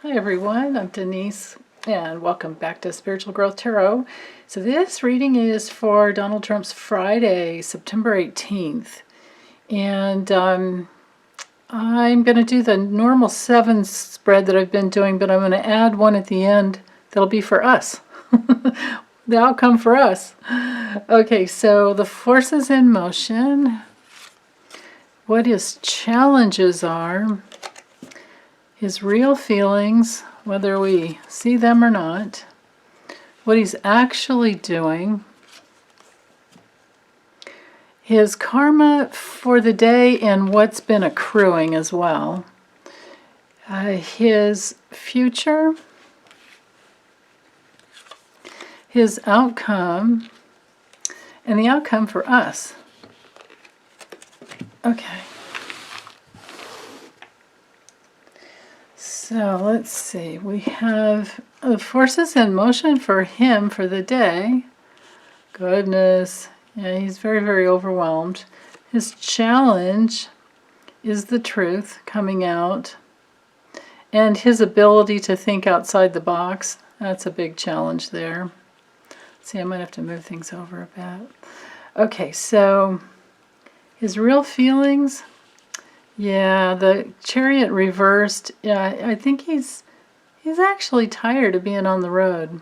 Hi everyone, I'm Denise and welcome back to Spiritual Growth Tarot. So this reading is for Donald Trump's Friday, September 18th. And I'm going to do the normal 7 spread that I've been doing, but I'm going to add one at the end that'll be for us. The outcome for us. Okay, so the forces in motion, what his challenges are, his real feelings, whether we see them or not, what he's actually doing, his karma for the day and what's been accruing as well, his future, his outcome, and the outcome for us. Okay. So let's see, we have the forces in motion for him for the day. Goodness, yeah, he's very, very overwhelmed. His challenge is the truth coming out, and his ability to think outside the box. That's a big challenge there. See, I might have to move things over a bit. Okay, so his real feelings. Yeah, the Chariot reversed. Yeah, I think he's actually tired of being on the road.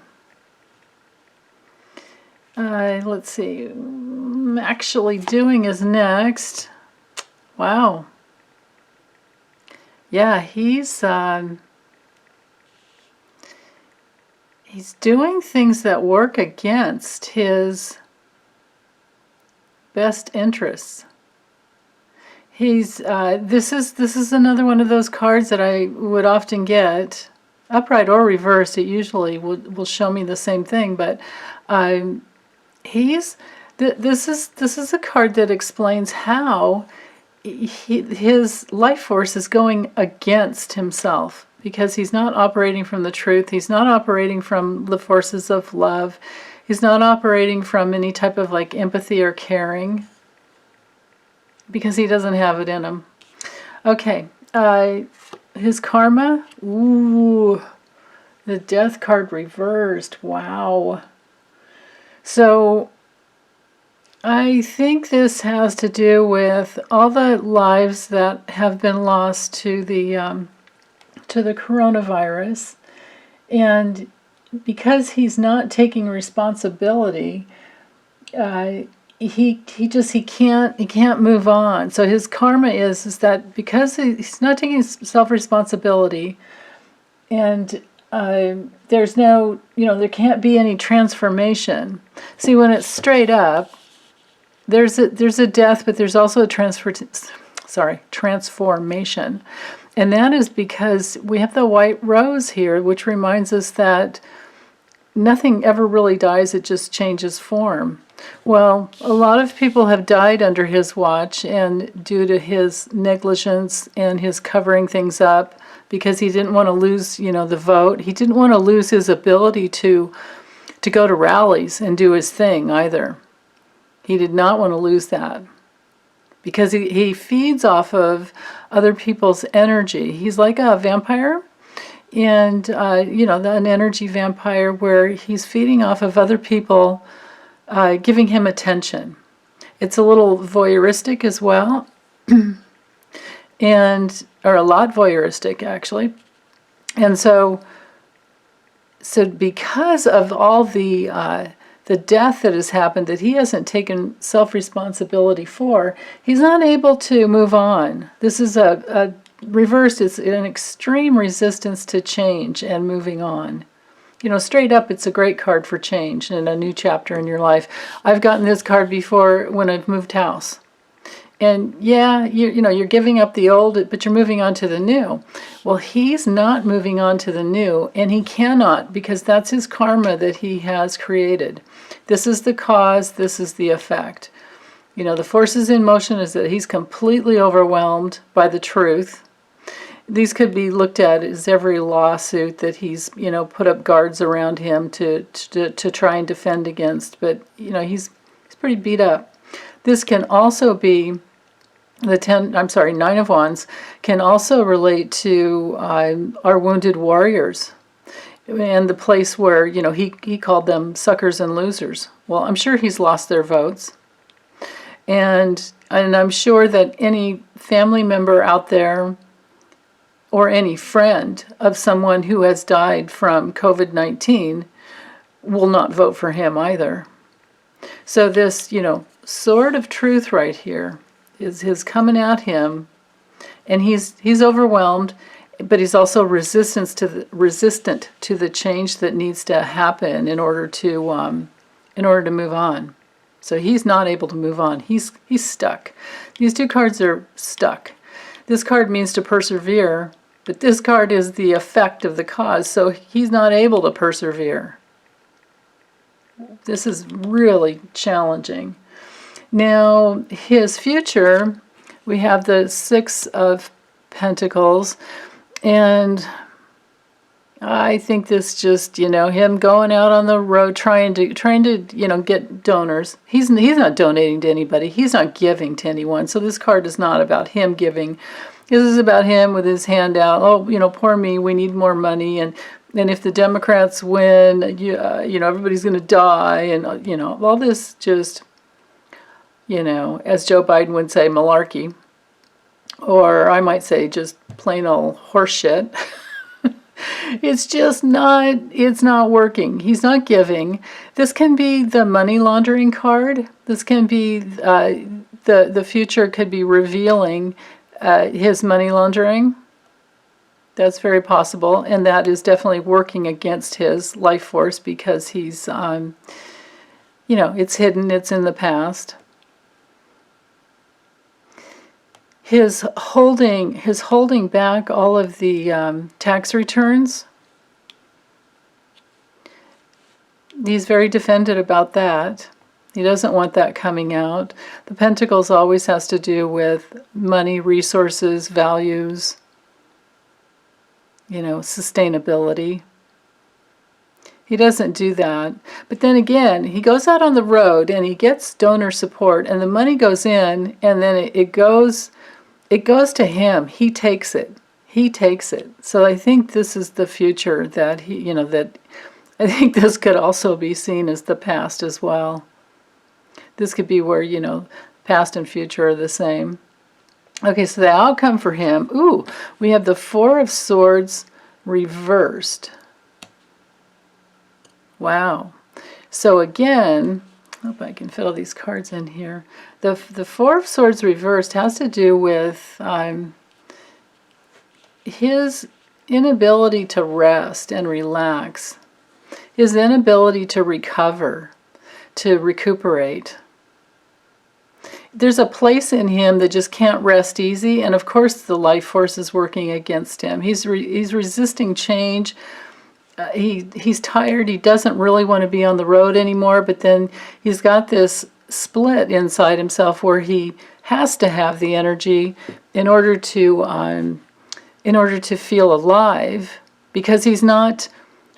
Let's see. Actually doing is next. Wow. Yeah, he's doing things that work against his best interests. He's this is another one of those cards that I would often get, upright or reversed. It usually will show me the same thing, but this is a card that explains how his life force is going against himself, because he's not operating from the truth. He's not operating from the forces of love. He's not operating from any type of like empathy or caring, because he doesn't have it in him. Okay, his karma, ooh, the death card reversed, wow. So I think this has to do with all the lives that have been lost to the coronavirus, and because he's not taking responsibility, he can't move on. So his karma is that because he's not taking self-responsibility, and there's no, there can't be any transformation. See, when it's straight up, there's a death, but there's also a transformation. And that is because we have the white rose here, which reminds us that nothing ever really dies, it just changes form. Well, a lot of people have died under his watch, and due to his negligence and his covering things up, because he didn't want to lose, the vote. He didn't want to lose his ability to go to rallies and do his thing either. He did not want to lose that, because he feeds off of other people's energy. He's like a vampire, and an energy vampire where he's feeding off of other people, giving him attention. It's a little voyeuristic as well, or a lot voyeuristic actually. And so because of all the death that has happened that he hasn't taken self-responsibility for, he's not able to move on. This is a reversed, it's an extreme resistance to change and moving on. Straight up, it's a great card for change and a new chapter in your life. I've gotten this card before when I've moved house. And yeah, you're giving up the old, but you're moving on to the new. Well, he's not moving on to the new, and he cannot, because that's his karma that he has created. This is the cause, this is the effect. The forces in motion is that he's completely overwhelmed by the truth. These could be looked at as every lawsuit that he's, put up guards around him to try and defend against. But, he's pretty beat up. This can also be Nine of Wands can also relate to our wounded warriors, and the place where, he called them suckers and losers. Well, I'm sure he's lost their votes. And I'm sure that any family member out there or any friend of someone who has died from COVID-19 will not vote for him either. So this, sword of truth right here is his coming at him, and he's overwhelmed, but he's also resistant to the change that needs to happen in order to move on. So he's not able to move on. He's stuck. These two cards are stuck. This card means to persevere, but this card is the effect of the cause, so he's not able to persevere. This is really challenging. Now, his future, we have the Six of Pentacles, and I think this just, him going out on the road trying to get donors. He's not donating to anybody. He's not giving to anyone. So this card is not about him giving. This is about him with his hand out. Oh, poor me. We need more money, and if the Democrats win, everybody's going to die, and all this just, as Joe Biden would say, malarkey, or I might say just plain old horseshit. It's not working. He's not giving. This can be the money laundering card. This can be, the future could be revealing his money laundering. That's very possible. And that is definitely working against his life force because he's, it's hidden, it's in the past. His holding back all of the tax returns. He's very defended about that. He doesn't want that coming out. The Pentacles always has to do with money, resources, values, sustainability. He doesn't do that. But then again, he goes out on the road and he gets donor support, and the money goes in, and then it goes to him. He takes it. So I think this is the future that I think this could also be seen as the past as well. This could be where, past and future are the same. Okay, so the outcome for him, we have the Four of Swords reversed. Wow. So again, I hope I can fit all these cards in here. The Four of Swords reversed has to do with his inability to rest and relax, his inability to recover, to recuperate. There's a place in him that just can't rest easy, and of course the life force is working against him. He's resisting change. He's tired. He doesn't really want to be on the road anymore, but then he's got this split inside himself where he has to have the energy in order to feel alive, because he's not,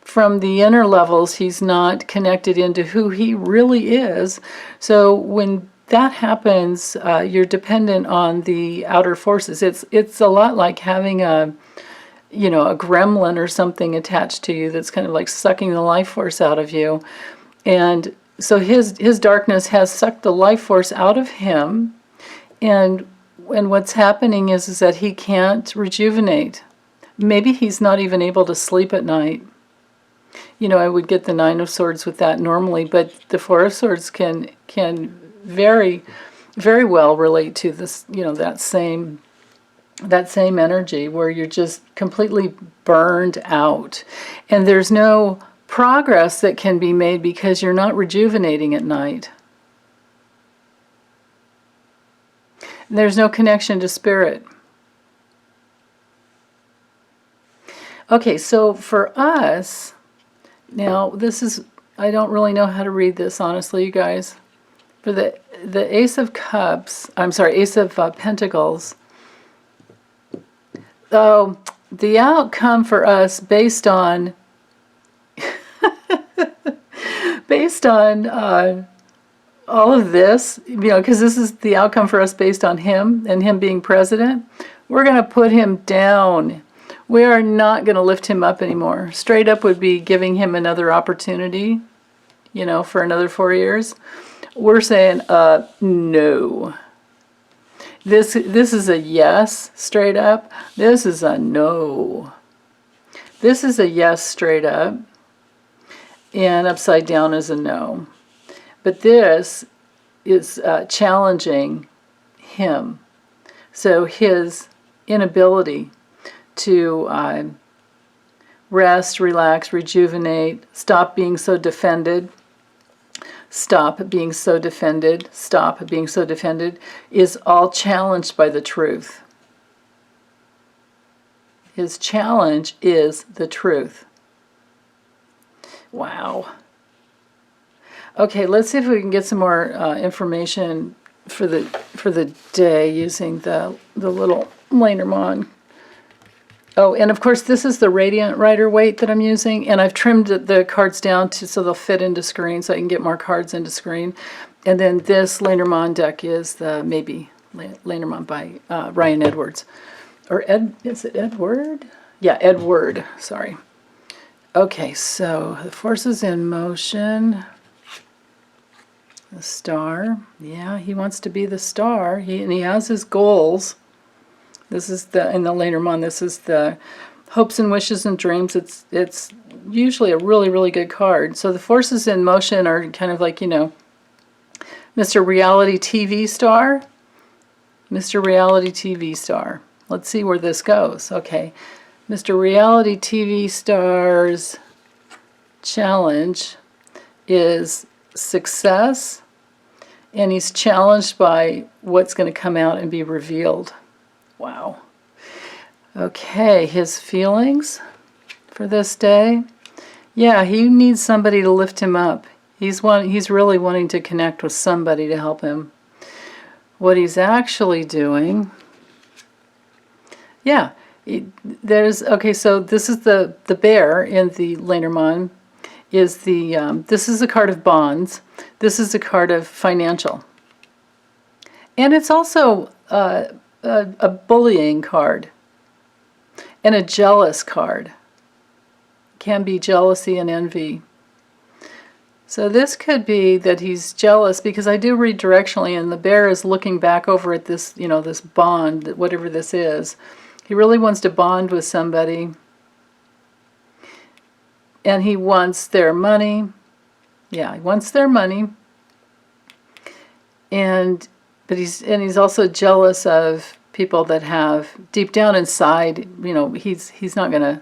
from the inner levels, he's not connected into who he really is. So when that happens, you're dependent on the outer forces. It's a lot like having a gremlin or something attached to you that's kind of like sucking the life force out of you. And so his darkness has sucked the life force out of him, and what's happening is that he can't rejuvenate. Maybe he's not even able to sleep at night. I would get the Nine of Swords with that normally, but the Four of Swords can very, very well relate to this, that same energy where you're just completely burned out, and there's no progress that can be made because you're not rejuvenating at night. There's no connection to spirit. Okay, so for us, now this is, I don't really know how to read this, honestly, you guys. For the Ace of Cups, Ace of Pentacles, so the outcome for us based on all of this, because this is the outcome for us based on him and him being president, we're going to put him down. We are not going to lift him up anymore. Straight up would be giving him another opportunity, for another 4 years. We're saying, no. This is a yes, straight up. This is a no. This is a yes, straight up. And upside down is a no. But this is challenging him. So his inability to rest, relax, rejuvenate, stop being so defended, is all challenged by the truth. His challenge is the truth. Wow. Okay, let's see if we can get some more information for the day using the little Lenormand. Oh, and of course this is the Radiant Writer Waite that I'm using, and I've trimmed the cards down so they'll fit into screen, so I can get more cards into screen. And then this Lenormand deck is the maybe Lenormand by Ryan Edwards, or is it Edward? Yeah, Edward. Sorry. Okay, so the forces in motion. The star. Yeah, he wants to be the star. And he has his goals. This is in the Lenormand, this is the hopes and wishes and dreams. It's usually a really, really good card. So the forces in motion are kind of like, Mr. Reality TV Star. Mr. Reality TV Star. Let's see where this goes. Okay. Mr. Reality TV Star's challenge is success, and he's challenged by what's going to come out and be revealed. Wow. Okay, his feelings for this day. Yeah, he needs somebody to lift him up. He's really wanting to connect with somebody to help him. What he's actually doing. Yeah, okay, so this is the bear in the Lenormand. This is a card of bonds. This is a card of financial. And it's also a bullying card and a jealous card. Can be jealousy and envy. So this could be that he's jealous, because I do read directionally, and the bear is looking back over at this, this bond, whatever this is. He really wants to bond with somebody, and he wants their money. Yeah, he wants their money. But he's also jealous of people that have, deep down inside, he's not going to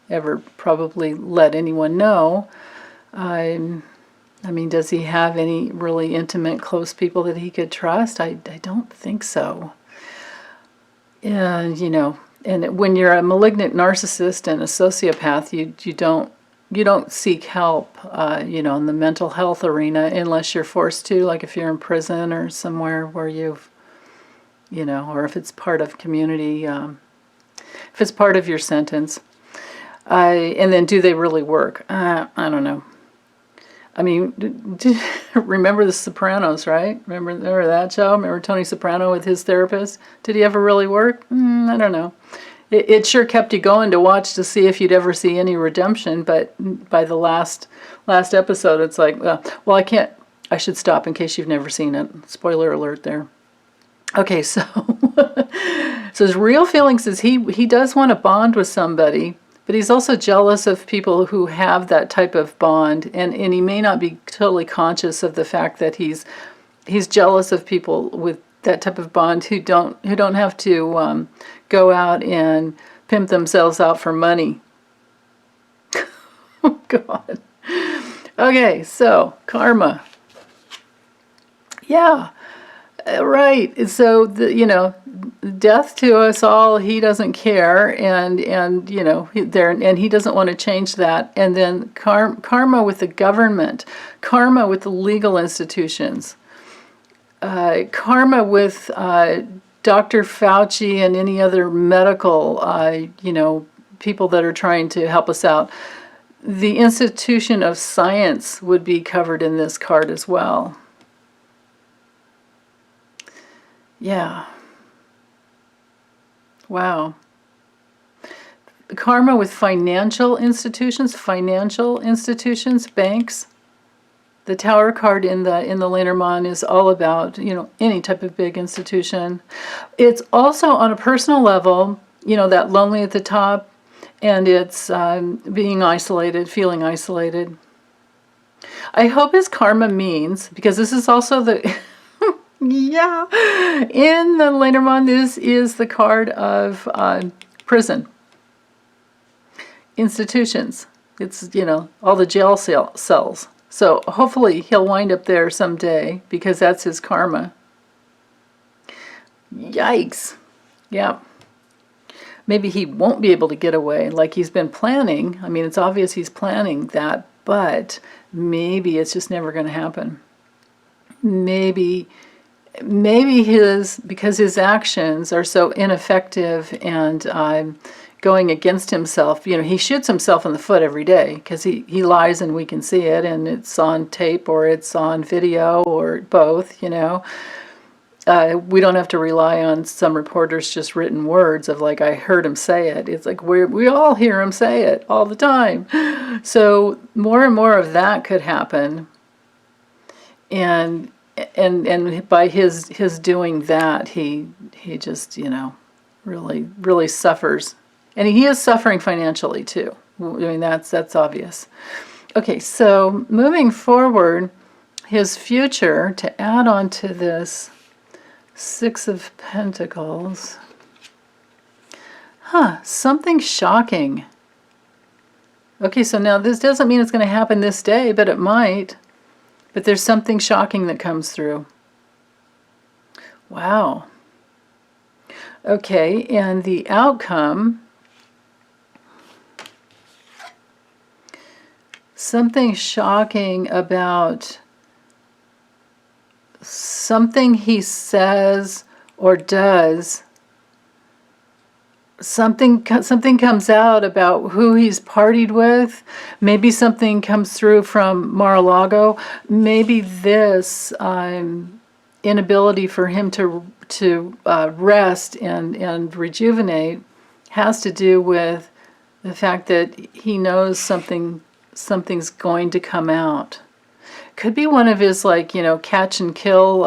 ever probably let anyone know. I mean, does he have any really intimate, close people that he could trust? I don't think so. And, and when you're a malignant narcissist and a sociopath, you don't seek help, in the mental health arena unless you're forced to, like if you're in prison or somewhere where you've, or if it's part of community, if it's part of your sentence. And then do they really work? I don't know. I mean, remember The Sopranos, right? Remember that show? Remember Tony Soprano with his therapist? Did he ever really work? I don't know. It sure kept you going to watch to see if you'd ever see any redemption, but by the last episode, it's like, well, I should stop in case you've never seen it. Spoiler alert there. Okay, so his real feelings is he does want to bond with somebody, but he's also jealous of people who have that type of bond, and he may not be totally conscious of the fact that he's jealous of people with that type of bond who don't have to go out and pimp themselves out for money. Oh God. Okay, so karma. Yeah, right. So death to us all. He doesn't care, and he doesn't want to change that. And then karma with the government, karma with the legal institutions, karma with Dr. Fauci and any other medical, people that are trying to help us out. The institution of science would be covered in this card as well. Yeah. Wow. Karma with financial institutions, banks. The Tower card in the Lenormand is all about, any type of big institution. It's also on a personal level, that lonely at the top, and it's being isolated, feeling isolated. I hope his karma means, because this is also the, yeah, in the Lenormand, this is the card of prison, institutions. It's, all the jail cells. So hopefully he'll wind up there someday, because that's his karma. Yikes. Yeah. Maybe he won't be able to get away like he's been planning. I mean, it's obvious he's planning that, but maybe it's just never going to happen. Maybe because his actions are so ineffective and going against himself. He shoots himself in the foot every day because he lies and we can see it, and it's on tape or it's on video or both, we don't have to rely on some reporters' just written words of like, I heard him say it. It's like we all hear him say it all the time. So more and more of that could happen. And by his doing that, he just, really, really suffers. And he is suffering financially too. I mean, that's obvious. Okay, so moving forward, his future, to add on to this Six of Pentacles. Something shocking. Okay, so now this doesn't mean it's going to happen this day, but it might. But there's something shocking that comes through. Wow. Okay, and the outcome, something shocking about something he says or does. Something comes out about who he's partied with. Maybe something comes through from Mar-a-Lago. Maybe this inability for him to rest and rejuvenate has to do with the fact that he knows something's going to come out. Could be one of his, like, catch and kill,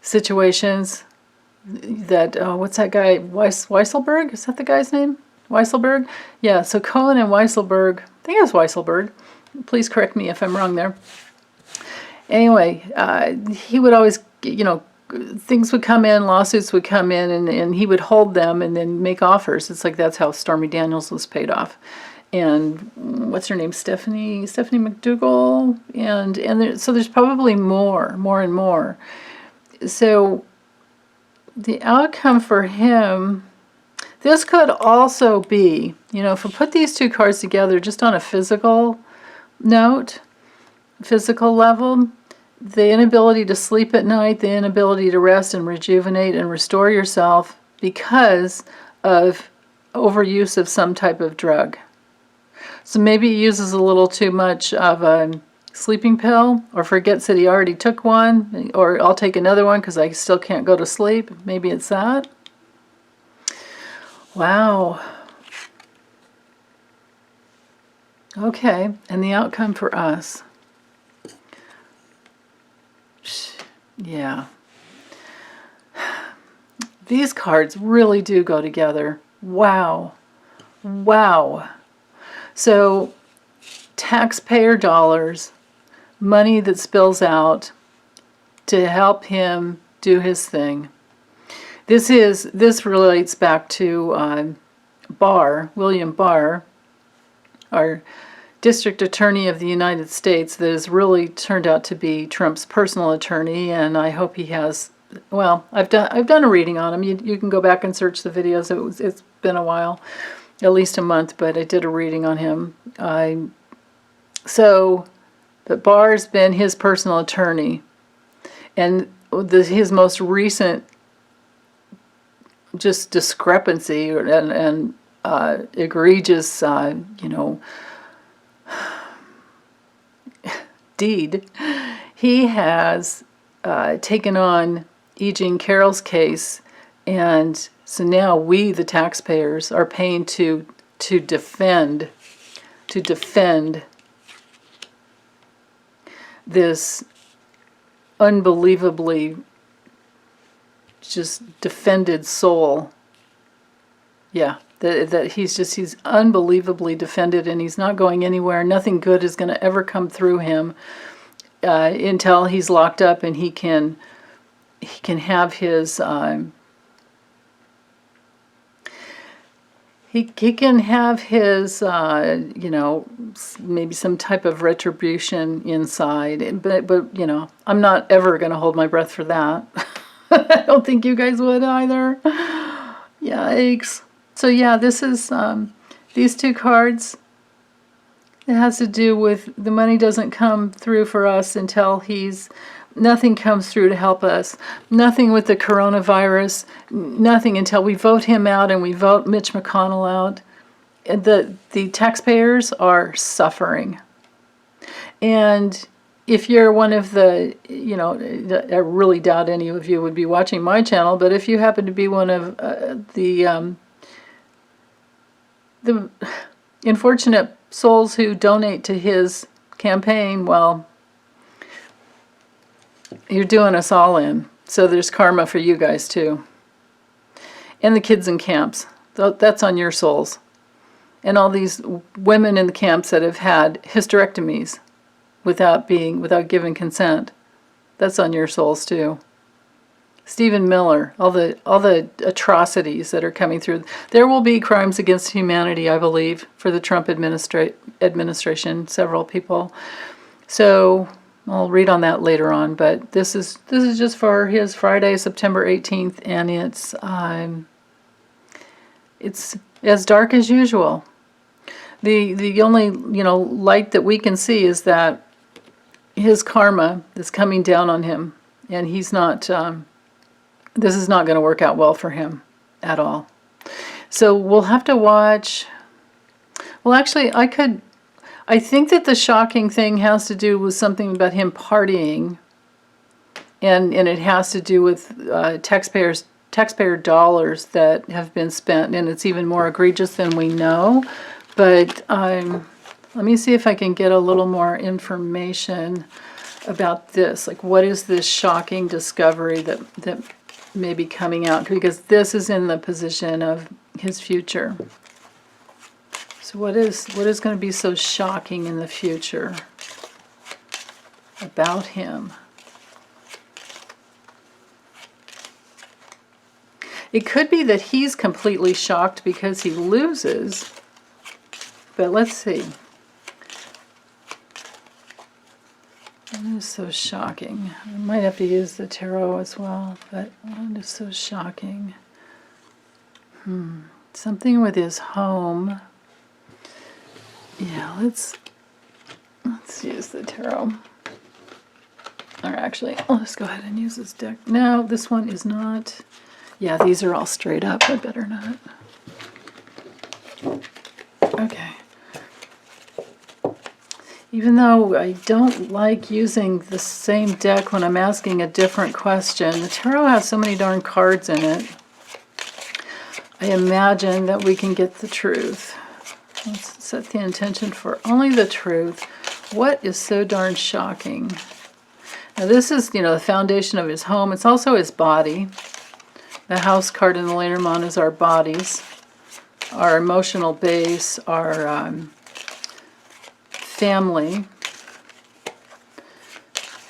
situations that, what's that guy, Weisselberg? Is that the guy's name? Weisselberg? Yeah, so Cohen and Weisselberg, I think it was Weisselberg. Please correct me if I'm wrong there. Anyway, he would always, things would come in, lawsuits would come in, and he would hold them and then make offers. It's like that's how Stormy Daniels was paid off. And what's her name? Stephanie McDougal. And so there's probably more and more. So the outcome for him, this could also be, if we put these two cards together just on a physical note, physical level, the inability to sleep at night, the inability to rest and rejuvenate and restore yourself because of overuse of some type of drug. So maybe he uses a little too much of a sleeping pill, or forgets that he already took one, or I'll take another one because I still can't go to sleep. Maybe it's that. Wow. Okay, and the outcome for us. Yeah. These cards really do go together. Wow. Wow. So, taxpayer dollars, money that spills out to help him do his thing. This relates back to William Barr, our district attorney of the United States, that has really turned out to be Trump's personal attorney, and I hope he has. Well, I've done a reading on him. You can go back and search the videos. It's been a while, at least a month, but I did a reading on him. But Barr's been his personal attorney, and his most recent just discrepancy and egregious, deed he has taken on E. Jean Carroll's case, and so now we, the taxpayers, are paying to defend this unbelievably just defended soul. Yeah, that he's unbelievably defended, and he's not going anywhere. Nothing good is going to ever come through him until he's locked up, and he can have his he can have his you know, maybe some type of retribution inside. But you know, I'm not ever going to hold my breath for that. I don't think you guys would either. Yikes. So yeah, this is these two cards. It has to do with the money doesn't come through for us until nothing comes through to help us. Nothing with the coronavirus. Nothing until we vote him out and we vote Mitch McConnell out. And the taxpayers are suffering. And if you're one of the, you know, I really doubt any of you would be watching my channel, but if you happen to be one of the unfortunate souls who donate to his campaign, well, you're doing us all in. So there's karma for you guys too. And the kids in camps. That's on your souls. And all these women in the camps that have had hysterectomies without giving consent. That's on your souls too. Stephen Miller, all the atrocities that are coming through. There will be crimes against humanity, I believe, for the Trump administration, several people. So I'll read on that later on, but this is just for his Friday, September 18th, and it's as dark as usual. The only, you know, light that we can see is that his karma is coming down on him, and he's not. This is not going to work out well for him at all. So we'll have to watch. Well, actually, I think that the shocking thing has to do with something about him partying, and it has to do with taxpayer dollars that have been spent, and it's even more egregious than we know. But let me see if I can get a little more information about this. Like, what is this shocking discovery that may be coming out? Because this is in the position of his future. So what is going to be so shocking in the future about him? It could be that he's completely shocked because he loses. But let's see. What is so shocking? I might have to use the tarot as well, but what is so shocking? Something with his home. Yeah, let's use the tarot. Or actually, let's go ahead and use this deck. No, this one is not. Yeah, these are all straight up. I better not. Okay. Even though I don't like using the same deck when I'm asking a different question, the tarot has so many darn cards in it. I imagine that we can get the truth. Let's set the intention for only the truth. What is so darn shocking? Now this is, you know, the foundation of his home. It's also his body. The house card in the Lenormand is our bodies, our emotional base, our family.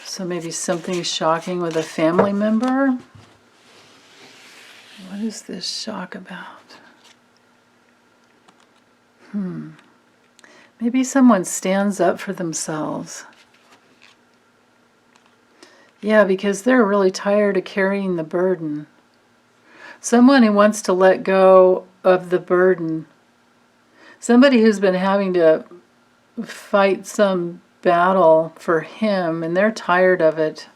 So maybe something shocking with a family member. What is this shock about? Maybe someone stands up for themselves. Yeah, because they're really tired of carrying the burden. Someone who wants to let go of the burden. Somebody who's been having to fight some battle for him, and they're tired of it.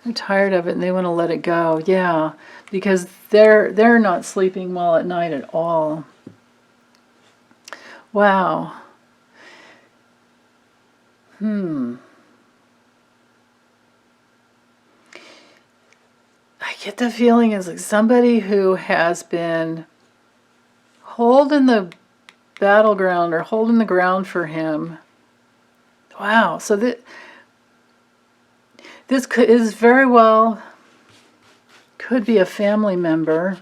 They're tired of it, and they want to let it go. Yeah, because they're not sleeping well at night at all. Wow. get the feeling is like somebody who has been holding the battleground or holding the ground for him. Wow. So this is very well, could be a family member.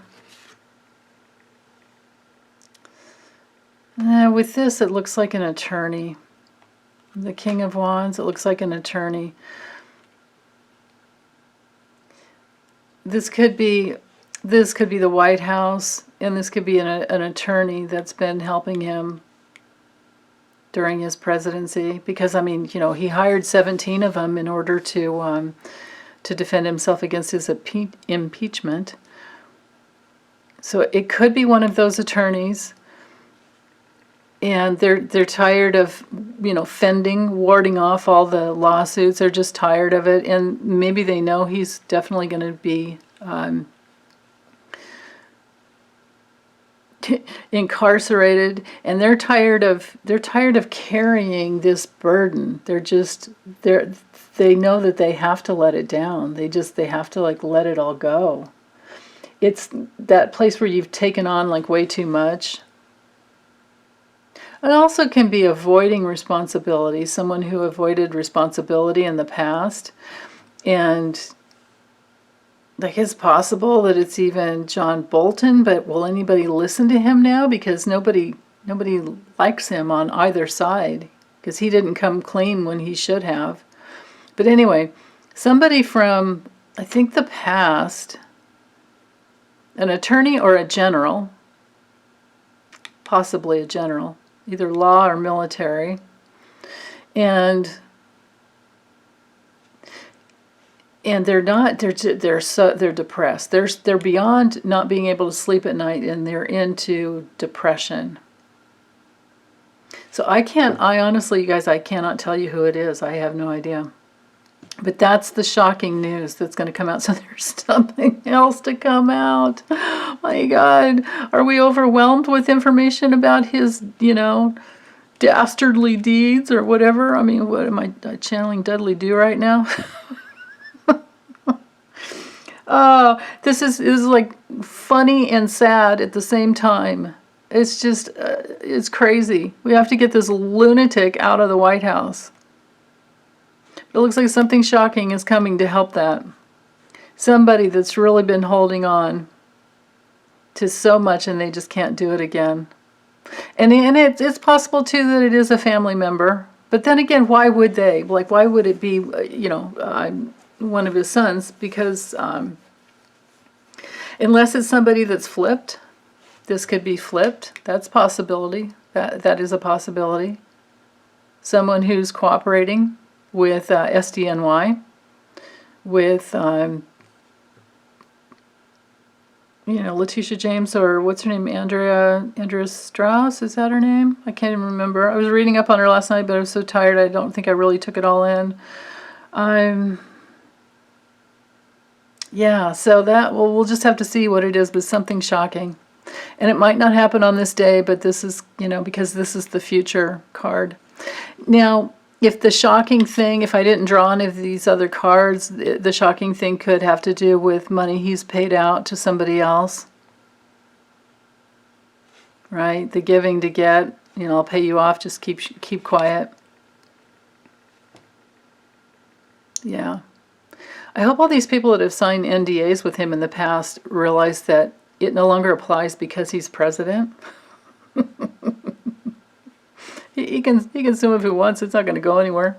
With this, it looks like an attorney. The King of Wands, it looks like an attorney. This could be the White House, and this could be an attorney that's been helping him during his presidency. Because, I mean, you know, he hired 17 of them in order to defend himself against his impeachment. So it could be one of those attorneys. And they're tired of, you know, warding off all the lawsuits. They're just tired of it, and maybe they know he's definitely going to be incarcerated, and they're tired of carrying this burden. They know that they have to let it down. They have to like let it all go. It's that place where you've taken on like way too much. It also can be avoiding responsibility, someone who avoided responsibility in the past. And like it's possible that it's even John Bolton, but will anybody listen to him now? Because nobody likes him on either side, because he didn't come clean when he should have. But anyway, somebody from, I think, the past, an attorney or a general, possibly a general, either law or military, and they're depressed. They're beyond not being able to sleep at night, and they're into depression. So I honestly, you guys, I cannot tell you who it is. I have no idea. But that's the shocking news that's going to come out. So there's something else to come out. My God. Are we overwhelmed with information about his, you know, dastardly deeds or whatever? I mean, what am I channeling Dudley Do right now? This is like funny and sad at the same time. It's just, it's crazy. We have to get this lunatic out of the White House. It looks like something shocking is coming to help that. Somebody that's really been holding on to so much and they just can't do it again. And it's possible too that it is a family member. But then again, why would they? Like, why would it be, you know, one of his sons? Because unless it's somebody that's flipped, this could be flipped. That's a possibility. That is a possibility. Someone who's cooperating with SDNY, with, you know, Letitia James, or what's her name, Andrea Strauss, is that her name? I can't even remember. I was reading up on her last night, but I was so tired I don't think I really took it all in. Yeah, so that, well, we'll just have to see what it is, but something shocking. And it might not happen on this day, but this is, you know, because this is the future card. Now, if the shocking thing, if I didn't draw any of these other cards, the shocking thing could have to do with money he's paid out to somebody else. Right? The giving to get, you know, I'll pay you off, just keep quiet. Yeah. I hope all these people that have signed NDAs with him in the past realize that it no longer applies because he's president. He can sue if he wants. It's not going to go anywhere.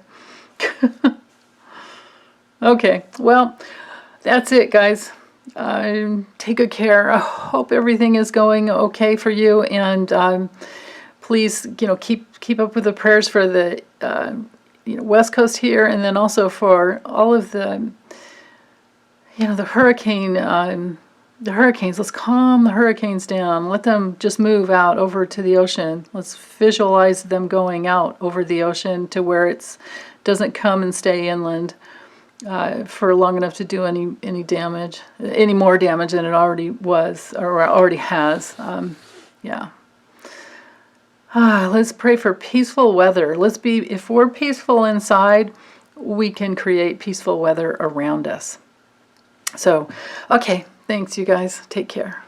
Okay, well, that's it, guys. Take good care. I hope everything is going okay for you, and please, you know, keep up with the prayers for the you know, West Coast here, and then also for all of the, you know, the hurricanes. Let's calm the hurricanes down. Let them just move out over to the ocean. Let's visualize them going out over the ocean to where it doesn't come and stay inland for long enough to do any damage, any more damage than it already was or already has. Yeah. Let's pray for peaceful weather. If we're peaceful inside, we can create peaceful weather around us. So, okay, thanks, you guys. Take care.